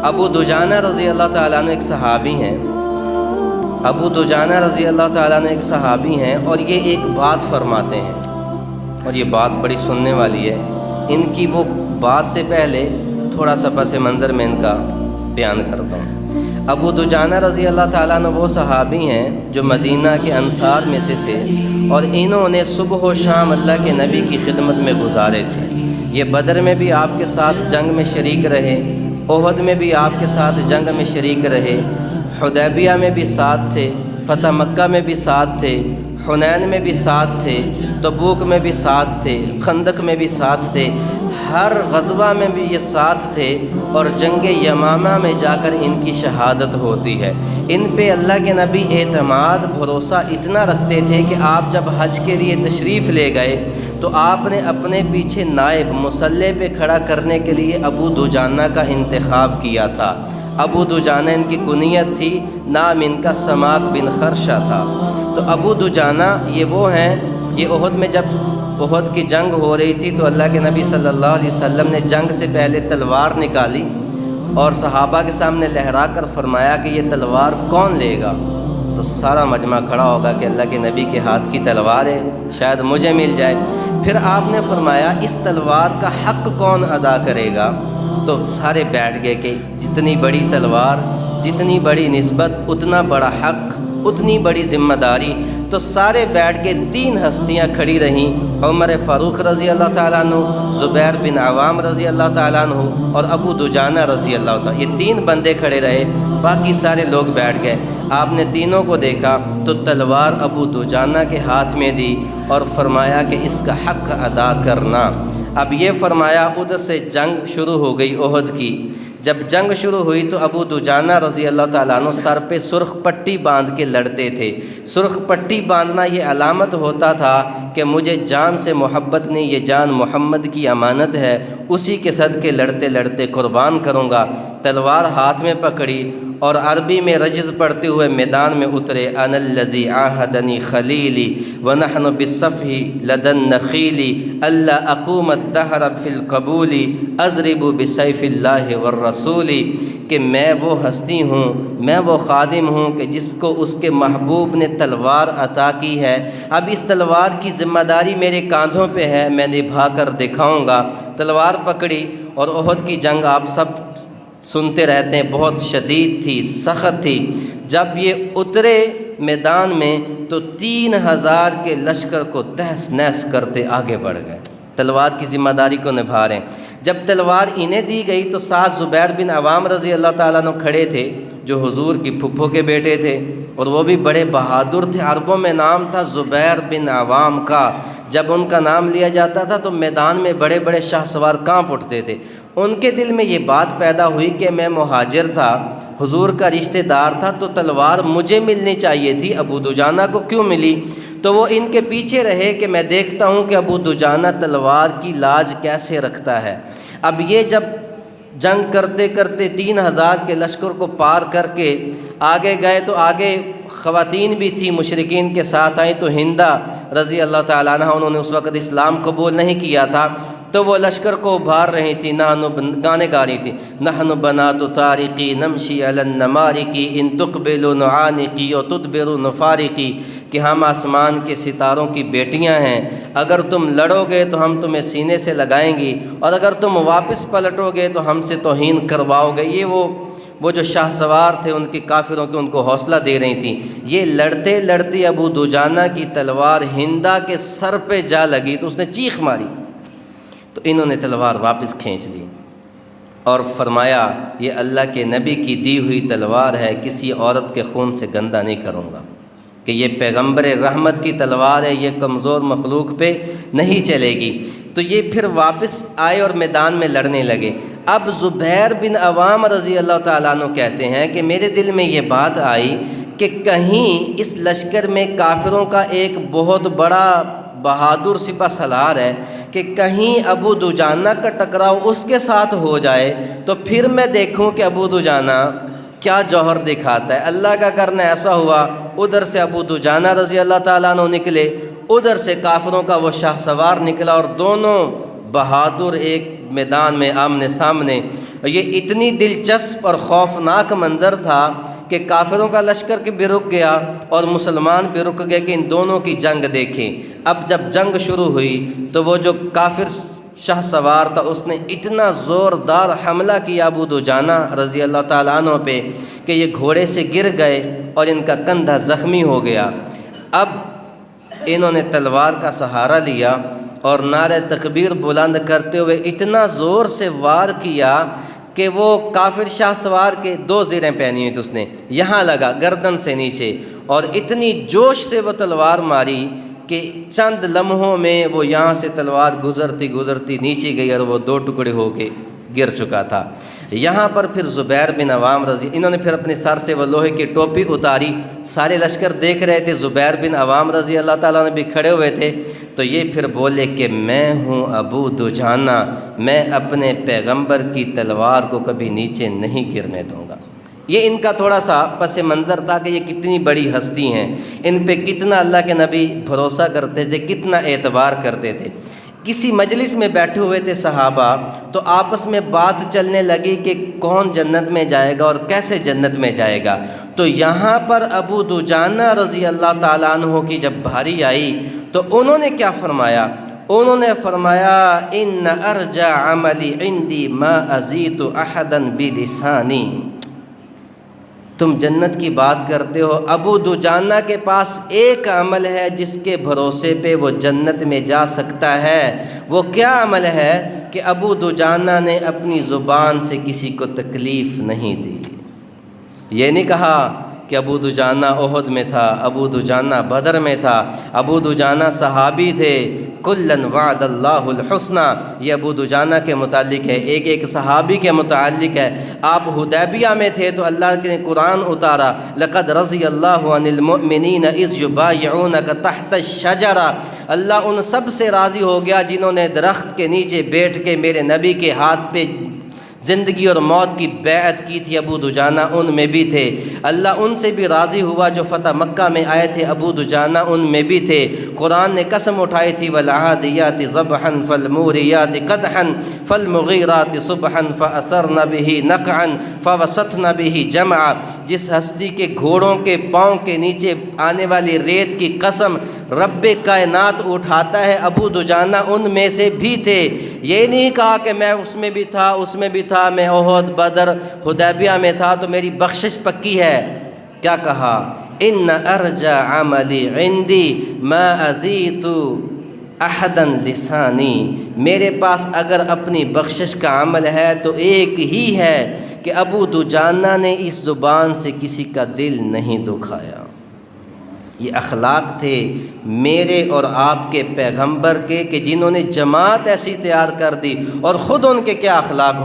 ابو دجانہ رضی اللہ تعالیٰ عنہ ایک صحابی ہیں، ابو دجانہ رضی اللہ تعالیٰ عنہ ایک صحابی ہیں، اور یہ ایک بات فرماتے ہیں، اور یہ بات بڑی سننے والی ہے۔ ان کی وہ بات سے پہلے تھوڑا سا پس منظر میں ان کا بیان کرتا ہوں۔ ابو دجانہ رضی اللہ تعالیٰ عنہ وہ صحابی ہیں جو مدینہ کے انصار میں سے تھے، اور انہوں نے صبح و شام اللہ کے نبی کی خدمت میں گزارے تھے۔ یہ بدر میں بھی آپ کے ساتھ جنگ میں شریک رہے، احد میں بھی آپ کے ساتھ جنگ میں شریک رہے، حدیبیہ میں بھی ساتھ تھے، فتح مکہ میں بھی ساتھ تھے، حنین میں بھی ساتھ تھے، تبوک میں بھی ساتھ تھے، خندق میں بھی ساتھ تھے، ہر غزوہ میں بھی یہ ساتھ تھے، اور جنگ یمامہ میں جا کر ان کی شہادت ہوتی ہے۔ ان پہ اللہ کے نبی اعتماد بھروسہ اتنا رکھتے تھے کہ آپ جب حج کے لیے تشریف لے گئے تو آپ نے اپنے پیچھے نائب مصلی پہ کھڑا کرنے کے لیے ابو دجانہ کا انتخاب کیا تھا۔ ابو دجانہ ان کی کنیت تھی، نام ان کا سماک بن خرشہ تھا۔ تو ابو دجانہ یہ وہ ہیں، یہ احد میں جب احد کی جنگ ہو رہی تھی تو اللہ کے نبی صلی اللہ علیہ وسلم نے جنگ سے پہلے تلوار نکالی اور صحابہ کے سامنے لہرا کر فرمایا کہ یہ تلوار کون لے گا؟ تو سارا مجمع کھڑا ہوگا کہ اللہ کے نبی کے ہاتھ کی تلوار ہے، شاید مجھے مل جائے۔ پھر آپ نے فرمایا اس تلوار کا حق کون ادا کرے گا؟ تو سارے بیٹھ گئے کہ جتنی بڑی تلوار، جتنی بڑی نسبت، اتنا بڑا حق، اتنی بڑی ذمہ داری۔ تو سارے بیٹھ کے تین ہستیاں کھڑی رہیں، عمر فاروق رضی اللہ تعالیٰ عنہ، زبیر بن عوام رضی اللہ تعالیٰ عنہ، اور ابو دجانہ رضی اللہ تعالیٰ، یہ تین بندے کھڑے رہے، باقی سارے لوگ بیٹھ گئے۔ آپ نے تینوں کو دیکھا تو تلوار ابو دجانہ کے ہاتھ میں دی اور فرمایا کہ اس کا حق ادا کرنا۔ اب یہ فرمایا، ادھر سے جنگ شروع ہو گئی احد کی۔ جب جنگ شروع ہوئی تو ابو دجانہ رضی اللہ تعالیٰ عنہ سر پہ سرخ پٹی باندھ کے لڑتے تھے۔ سرخ پٹی باندھنا یہ علامت ہوتا تھا کہ مجھے جان سے محبت نہیں، یہ جان محمد کی امانت ہے، اسی کے صدقے لڑتے لڑتے قربان کروں گا۔ تلوار ہاتھ میں پکڑی اور عربی میں رجز پڑھتے ہوئے میدان میں اترے، انا الذی عاہدنی خلیلی ونحن بالصفح لدى النخیل الا اقوم الدہر فی القبول اضرب بسیف اللہ والرسول، کہ میں وہ ہستی ہوں، میں وہ خادم ہوں کہ جس کو اس کے محبوب نے تلوار عطا کی ہے۔ اب اس تلوار کی ذمہ داری میرے کاندھوں پہ ہے، میں نبھا کر دکھاؤں گا۔ تلوار پکڑی، اور احد کی جنگ آپ سب سنتے رہتے ہیں، بہت شدید تھی، سخت تھی۔ جب یہ اترے میدان میں تو 3000 کے لشکر کو تہس نہس کرتے آگے بڑھ گئے، تلوار کی ذمہ داری کو نبھا رہے ہیں۔ جب تلوار انہیں دی گئی تو ساتھ زبیر بن عوام رضی اللہ تعالیٰ عنہ کھڑے تھے، جو حضور کی پھپھو کے بیٹے تھے، اور وہ بھی بڑے بہادر تھے۔ عربوں میں نام تھا زبیر بن عوام کا۔ جب ان کا نام لیا جاتا تھا تو میدان میں بڑے بڑے شاہ سوار کانپ اٹھتے تھے۔ ان کے دل میں یہ بات پیدا ہوئی کہ میں مہاجر تھا، حضور کا رشتہ دار تھا، تو تلوار مجھے ملنی چاہیے تھی، ابو دجانہ کو کیوں ملی؟ تو وہ ان کے پیچھے رہے کہ میں دیکھتا ہوں کہ ابو دجانہ تلوار کی لاج کیسے رکھتا ہے۔ اب یہ جب جنگ کرتے کرتے 3000 کے لشکر کو پار کر کے آگے گئے تو آگے خواتین بھی تھی، مشرکین کے ساتھ آئیں، تو ہندہ رضی اللہ تعالیٰ عنہ، انہوں نے اس وقت اسلام قبول نہیں کیا تھا، تو وہ لشکر کو ابھار رہی تھی، گانے گا رہی تھی، نحن بنات طارقی نمشی علی النمارقی ان تقبل نعانقی و تدبر نفارقی، کہ ہم آسمان کے ستاروں کی بیٹیاں ہیں، اگر تم لڑو گے تو ہم تمہیں سینے سے لگائیں گی، اور اگر تم واپس پلٹو گے تو ہم سے توہین کرواؤ گے۔ یہ وہ جو شاہ سوار تھے، ان کی کافروں کے ان کو حوصلہ دے رہی تھیں۔ یہ لڑتے لڑتے ابو دجانہ کی تلوار ہندہ کے سر پہ جا لگی تو اس نے چیخ ماری، تو انہوں نے تلوار واپس کھینچ لی اور فرمایا یہ اللہ کے نبی کی دی ہوئی تلوار ہے، کسی عورت کے خون سے گندہ نہیں کروں گا، کہ یہ پیغمبر رحمت کی تلوار ہے، یہ کمزور مخلوق پہ نہیں چلے گی۔ تو یہ پھر واپس آئے اور میدان میں لڑنے لگے۔ اب زبیر بن عوام رضی اللہ تعالیٰ عنہ کہتے ہیں کہ میرے دل میں یہ بات آئی کہ کہیں اس لشکر میں کافروں کا ایک بہت بڑا بہادر سپہ سالار ہے، کہ کہیں ابو دجانہ کا ٹکراؤ اس کے ساتھ ہو جائے تو پھر میں دیکھوں کہ ابو دجانہ کیا جوہر دکھاتا ہے۔ اللہ کا کرنا ایسا ہوا، ادھر سے ابو دجانہ رضی اللہ تعالیٰ عنہ نکلے، ادھر سے کافروں کا وہ شاہ سوار نکلا، اور دونوں بہادر ایک میدان میں آمنے سامنے۔ اور یہ اتنی دلچسپ اور خوفناک منظر تھا کہ کافروں کا لشکر بھی رک گیا اور مسلمان بھی رک گئے کہ ان دونوں کی جنگ دیکھیں۔ اب جب جنگ شروع ہوئی تو وہ جو کافر شاہ سوار تھا اس نے اتنا زوردار حملہ کیا ابو دجانہ رضی اللہ تعالیٰ عنہ پہ کہ یہ گھوڑے سے گر گئے اور ان کا کندھا زخمی ہو گیا۔ اب انہوں نے تلوار کا سہارا لیا اور نعرہ تکبیر بلند کرتے ہوئے اتنا زور سے وار کیا کہ وہ کافر شاہ سوار کے 2 زیریں پہنی ہوئی تھی اس نے، یہاں لگا گردن سے نیچے، اور اتنی جوش سے وہ تلوار ماری کہ چند لمحوں میں وہ یہاں سے تلوار گزرتی نیچے گئی اور وہ 2 ٹکڑے ہو کے گر چکا تھا۔ یہاں پر پھر زبیر بن عوام انہوں نے پھر اپنے سر سے وہ لوہے کی ٹوپی اتاری، سارے لشکر دیکھ رہے تھے، زبیر بن عوام رضی اللہ تعالیٰ نے بھی کھڑے ہوئے تھے، تو یہ پھر بولے کہ میں ہوں ابو دجانہ، میں اپنے پیغمبر کی تلوار کو کبھی نیچے نہیں گرنے دوں گا۔ یہ ان کا تھوڑا سا پس منظر تھا کہ یہ کتنی بڑی ہستی ہیں، ان پہ کتنا اللہ کے نبی بھروسہ کرتے تھے، کتنا اعتبار کرتے تھے۔ کسی مجلس میں بیٹھے ہوئے تھے صحابہ، تو آپس میں بات چلنے لگی کہ کون جنت میں جائے گا اور کیسے جنت میں جائے گا۔ تو یہاں پر ابو دجانہ رضی اللہ تعالیٰ عنہ کی جب بھاری آئی تو انہوں نے کیا فرمایا؟ انہوں نے فرمایا ان ارجع عملی عندی ما ازیت احدا بلسانی۔ تم جنت کی بات کرتے ہو، ابو دجانہ کے پاس ایک عمل ہے جس کے بھروسے پہ وہ جنت میں جا سکتا ہے۔ وہ کیا عمل ہے؟ کہ ابو دجانہ نے اپنی زبان سے کسی کو تکلیف نہیں دی۔ یہ نہیں کہا کہ ابو دجانہ احد میں تھا، ابو دجانہ بدر میں تھا، ابو دجانہ صحابی تھے، کلن وعد اللہ الحسنہ، یہ ابو دجانہ کے متعلق ہے، ایک صحابی کے متعلق ہے۔ آپ حدیبیہ میں تھے تو اللہ نے قرآن اتارا، لقد رضی اللہ عن المؤمنین اذ یبایعونک تحت الشجرہ، اللہ ان سب سے راضی ہو گیا جنہوں نے درخت کے نیچے بیٹھ کے میرے نبی کے ہاتھ پہ زندگی اور موت کی بیعت کی تھی، ابو دجانہ ان میں بھی تھے۔ اللہ ان سے بھی راضی ہوا جو فتح مکہ میں آئے تھے، ابو دجانہ ان میں بھی تھے۔ قرآن نے قسم اٹھائی تھی والعادیات ضبحا فالموریات قدحا فالمغیرات صبحا فاثرن به نقعا فوسطن به جمعا۔ جس ہستی کے گھوڑوں کے پاؤں کے نیچے آنے والی ریت کی قسم رب کائنات اٹھاتا ہے، ابو دجانہ ان میں سے بھی تھے۔ یہ نہیں کہا کہ میں اس میں بھی تھا، اس میں بھی تھا، میں احد بدر حدیبیہ میں تھا تو میری بخشش پکی ہے۔ کیا کہا؟ ان ارجع عملی عندی ما ازیت احدا لسانی، میرے پاس اگر اپنی بخشش کا عمل ہے تو ایک ہی ہے کہ ابو دجانہ نے اس زبان سے کسی کا دل نہیں دکھایا۔ یہ اخلاق تھے میرے اور آپ کے پیغمبر کے کہ جنہوں نے جماعت ایسی تیار کر دی، اور خود ان کے کیا اخلاق